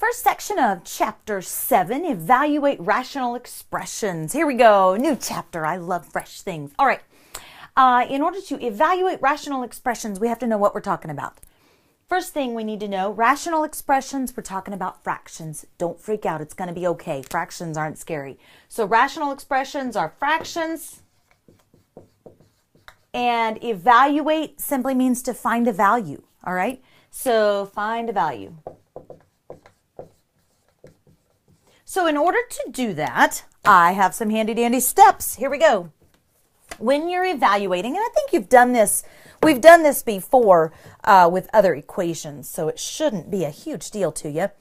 first section of Chapter 7, Evaluate Rational Expressions. Here we go, new chapter. I love fresh things. All right, in order to evaluate rational expressions, we have to know what we're talking about. First thing we need to know, rational expressions, we're talking about fractions. Don't freak out, it's going to be okay. Fractions aren't scary. So rational expressions are fractions, and evaluate simply means to find a value, all right? So find a value. So in order to do that, I have some handy dandy steps. Here we go. When you're evaluating, and I think you've done this, we've done this before with other equations, so it shouldn't be a huge deal to you.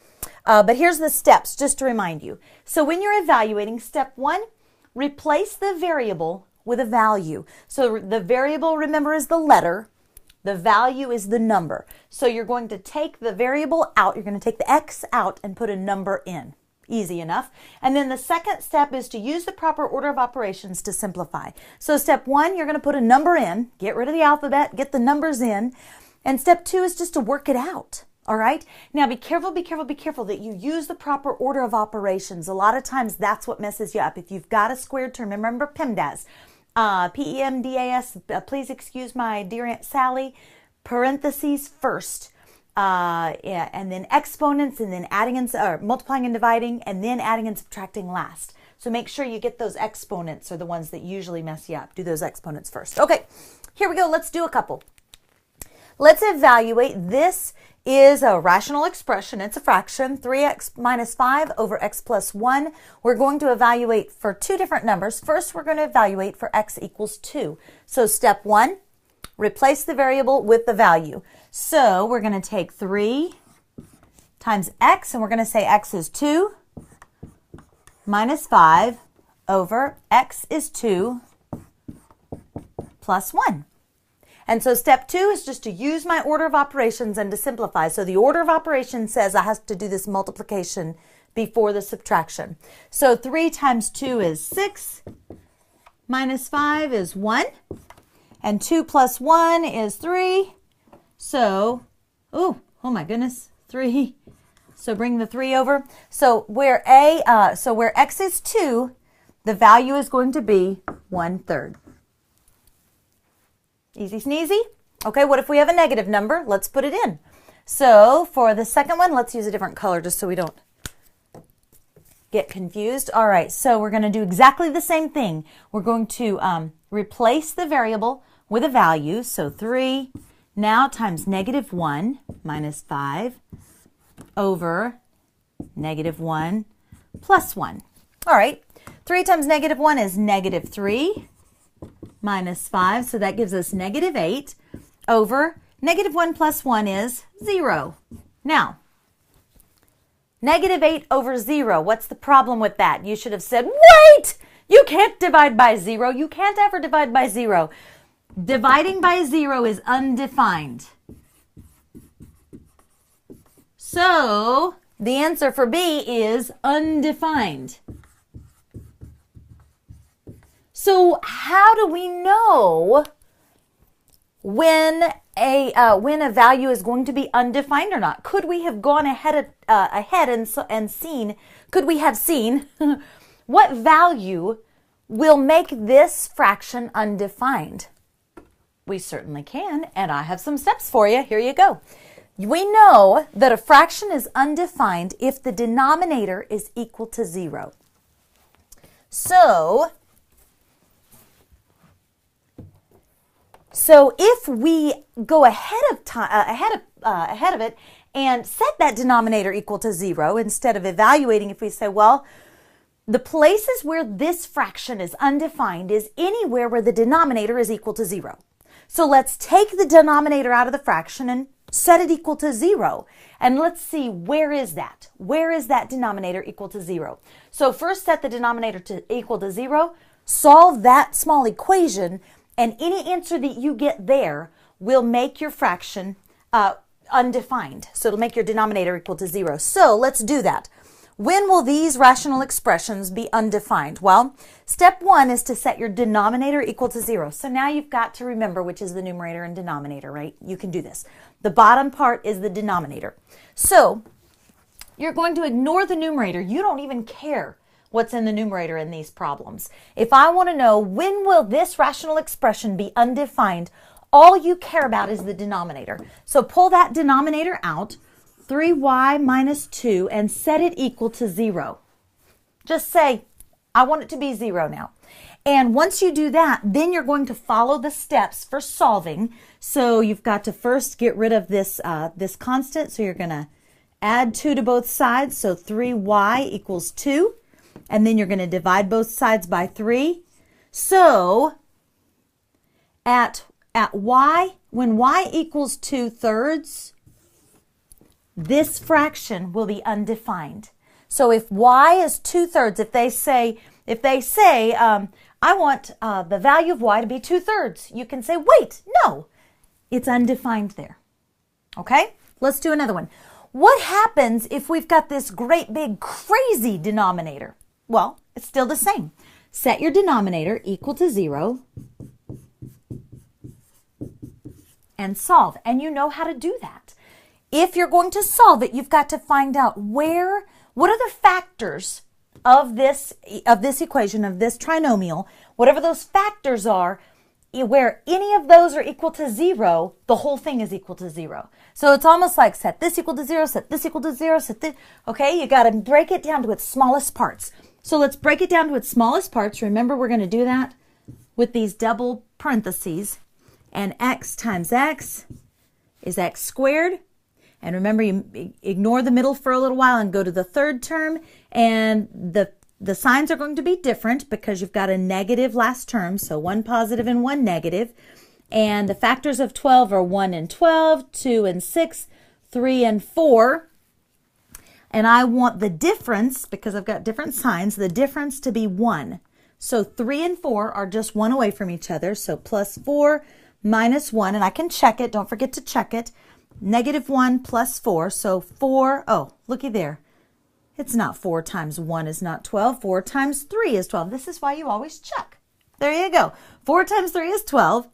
But here's the steps, just to remind you. So when you're evaluating, step 1, replace the variable with a value. So the variable, remember, is the letter. The value is the number. So you're going to take the variable out. You're going to take the x out and put a number in. Easy enough. And then the second step is to use the proper order of operations to simplify. So step 1, you're going to put a number in. Get rid of the alphabet. Get the numbers in. And step 2 is just to work it out. All right? Now be careful that you use the proper order of operations. A lot of times that's what messes you up. If you've got a squared term, remember PEMDAS. P-E-M-D-A-S, please excuse my dear Aunt Sally, parentheses first, and then exponents, and then adding and multiplying and dividing, and then adding and subtracting last. So make sure you get those exponents, are the ones that usually mess you up. Do those exponents first. Okay, here we go. Let's do a couple. Let's evaluate. This is a rational expression. It's a fraction, 3x minus 5 over x plus 1. We're going to evaluate for two different numbers. First, we're going to evaluate for x equals 2. So step 1, replace the variable with the value. So we're going to take 3 times x, and we're going to say x is 2 minus 5 over x is 2 plus 1. And so step 2 is just to use my order of operations and to simplify. So the order of operations says I have to do this multiplication before the subtraction. So 3 times 2 is 6, minus 5 is 1, and 2 plus 1 is 3. So, oh my goodness, 3. So bring the 3 over. So where x is 2, the value is going to be 1/3. Easy sneezy. Okay, what if we have a negative number? Let's put it in. So for the second one, let's use a different color just so we don't get confused. All right, so we're going to do exactly the same thing. We're going to replace the variable with a value. So 3 now times negative 1 minus 5 over negative 1 plus 1. All right, 3 times negative 1 is negative 3. Minus 5, so that gives us negative 8 over negative 1 plus 1 is 0. Now, negative 8 over 0, what's the problem with that? You should have said, wait, you can't divide by 0. You can't ever divide by 0. Dividing by 0 is undefined. So, the answer for B is undefined. So how do we know when a value is going to be undefined or not? Could we have gone ahead and seen? Could we have seen what value will make this fraction undefined? We certainly can, and I have some steps for you. Here you go. We know that a fraction is undefined if the denominator is equal to 0. So if we go ahead of it and set that denominator equal to 0 instead of evaluating, if we say, well, the places where this fraction is undefined is anywhere where the denominator is equal to 0. So let's take the denominator out of the fraction and set it equal to 0. And let's see, where is that? Where is that denominator equal to 0? So first set the denominator to equal to 0, solve that small equation, and any answer that you get there will make your fraction undefined. So it'll make your denominator equal to 0. So let's do that. When will these rational expressions be undefined? Well, step 1 is to set your denominator equal to 0. So now you've got to remember which is the numerator and denominator, right? You can do this. The bottom part is the denominator. So you're going to ignore the numerator. You don't even care what's in the numerator in these problems. If I want to know when will this rational expression be undefined, all you care about is the denominator. So pull that denominator out, 3y minus 2, and set it equal to 0. Just say, I want it to be 0 now. And once you do that, then you're going to follow the steps for solving. So you've got to first get rid of this, this constant. So you're going to add 2 to both sides. So 3y equals 2. And then you're going to divide both sides by 3. So at y, when y equals 2/3, this fraction will be undefined. So if y is 2/3, if they say, I want the value of y to be 2/3, you can say, wait, no, it's undefined there. Okay, let's do another one. What happens if we've got this great big crazy denominator? Well, it's still the same. Set your denominator equal to 0 and solve. And you know how to do that. If you're going to solve it, you've got to find out what are the factors of this equation, of this trinomial, whatever those factors are, where any of those are equal to 0, the whole thing is equal to 0. So it's almost like set this equal to 0, set this equal to 0, set this. Okay, you got to break it down to its smallest parts. So let's break it down to its smallest parts. Remember, we're going to do that with these double parentheses. And x times x is x squared. And remember, you ignore the middle for a little while and go to the third term. And the signs are going to be different because you've got a negative last term. So one positive and one negative. And the factors of 12 are 1 and 12, 2 and 6, 3 and 4. And I want the difference, because I've got different signs, the difference to be 1. So 3 and 4 are just 1 away from each other. So plus 4 minus 1, and I can check it. Don't forget to check it. Negative 1 plus 4. So 4, oh, looky there. It's not 4 times 1 is not 12. 4 times 3 is 12. This is why you always check. There you go. 4 times 3 is 12.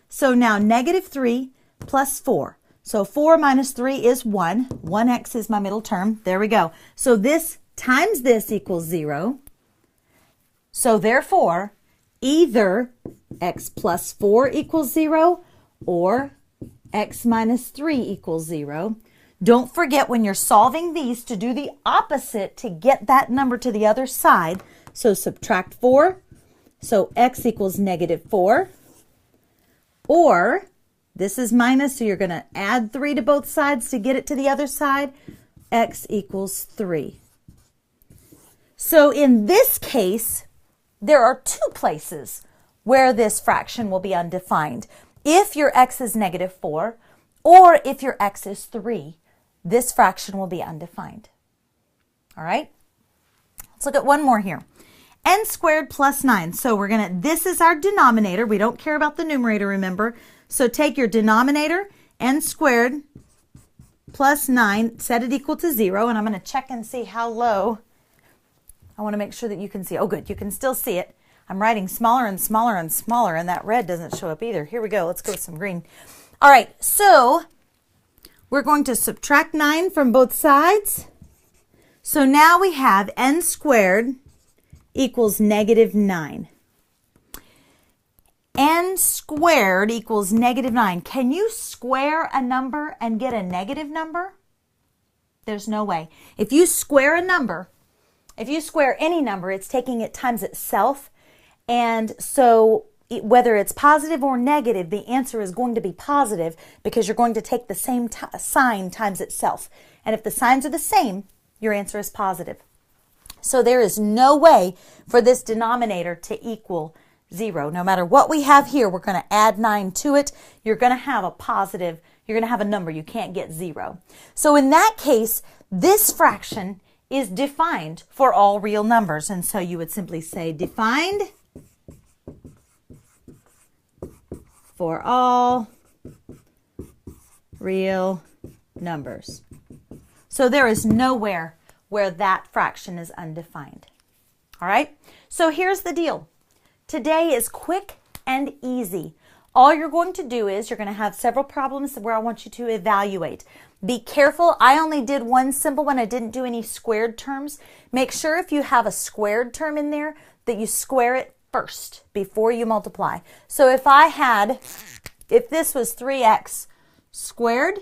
So now negative 3 plus 4. So 4 minus 3 is 1. 1x is my middle term. There we go. So this times this equals 0. So therefore, either x plus 4 equals 0 or x minus 3 equals 0. Don't forget when you're solving these to do the opposite to get that number to the other side. So subtract 4. So x equals negative 4. Or this is minus, so you're going to add 3 to both sides to get it to the other side. X equals 3. So in this case, there are 2 places where this fraction will be undefined. If your x is negative 4, or if your x is 3, this fraction will be undefined. All right? Let's look at one more here. N squared plus 9. So we're going to, this is our denominator. We don't care about the numerator, remember. So take your denominator, n squared plus 9, set it equal to 0, and I'm going to check and see how low. I want to make sure that you can see. Oh, good. You can still see it. I'm writing smaller and smaller and smaller, and that red doesn't show up either. Here we go. Let's go with some green. All right, so we're going to subtract 9 from both sides. So now we have n squared equals negative 9. N squared equals negative 9. Can you square a number and get a negative number? There's no way. If you square a number, if you square any number, it's taking it times itself. And so whether it's positive or negative, the answer is going to be positive because you're going to take the same sign times itself. And if the signs are the same, your answer is positive. So there is no way for this denominator to equal 0. No matter what we have here, we're going to add 9 to it. You're going to have a positive, you're going to have a number. You can't get 0. So in that case, this fraction is defined for all real numbers. And so you would simply say defined for all real numbers. So there is nowhere where that fraction is undefined. All right? So here's the deal. Today is quick and easy. All you're going to do is you're going to have several problems where I want you to evaluate. Be careful. I only did one simple one. I didn't do any squared terms. Make sure if you have a squared term in there that you square it first before you multiply. So if this was 3x squared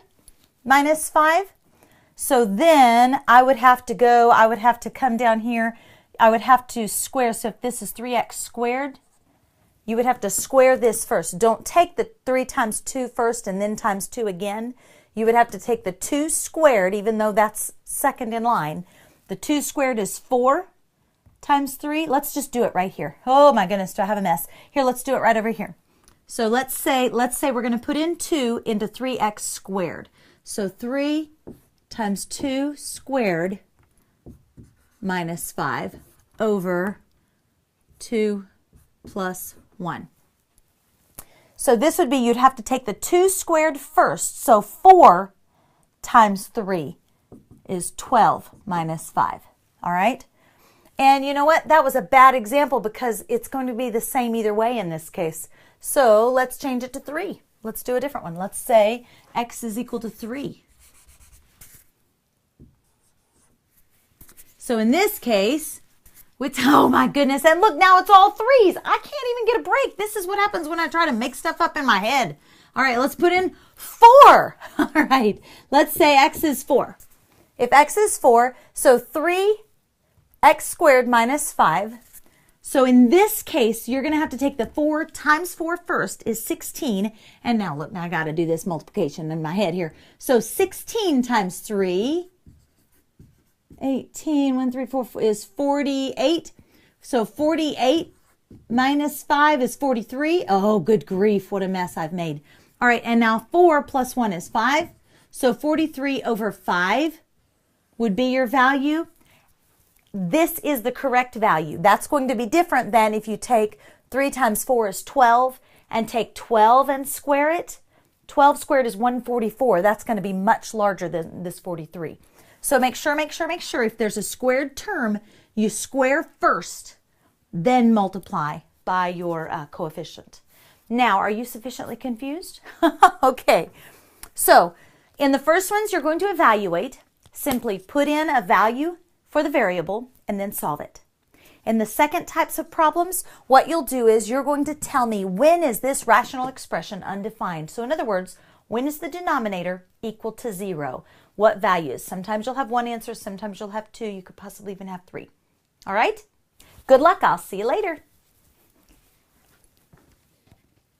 minus 5, so then I would have to come down here. I would have to square. So if this is 3x squared, you would have to square this first. Don't take the 3 times 2 first and then times 2 again. You would have to take the 2 squared, even though that's second in line. The 2 squared is 4 times 3. Let's just do it right here. Oh my goodness, do I have a mess? Here, let's do it right over here. So let's say we're going to put in 2 into 3x squared. So 3 times 2 squared minus 5 over 2 plus 1. So this would be, you'd have to take the 2 squared first. So 4 times 3 is 12 minus 5. All right? And you know what? That was a bad example because it's going to be the same either way in this case. So let's change it to 3. Let's do a different one. Let's say x is equal to 3. So in this case, oh my goodness, and look, now it's all 3s. I can't even get a break. This is what happens when I try to make stuff up in my head. All right, let's put in 4. All right, let's say x is 4. If x is 4, so 3x squared minus 5. So in this case, you're going to have to take the 4 times 4 first is 16. And now look, now I got to do this multiplication in my head here. So 16 times 3, 18, 1, 3, 4 is 48. So 48 minus 5 is 43. Oh, good grief, what a mess I've made. All right, and now 4 plus 1 is 5. So 43 over 5 would be your value. This is the correct value. That's going to be different than if you take 3 times 4 is 12 and take 12 and square it. 12 squared is 144. That's going to be much larger than this 43. So make sure if there's a squared term, you square first, then multiply by your coefficient. Now, are you sufficiently confused? Okay. So in the first ones, you're going to evaluate. Simply put in a value for the variable and then solve it. In the second types of problems, what you'll do is you're going to tell me when is this rational expression undefined. So in other words, when is the denominator equal to 0? What values? Sometimes you'll have 1 answer, sometimes you'll have 2, you could possibly even have 3. All right? Good luck, I'll see you later.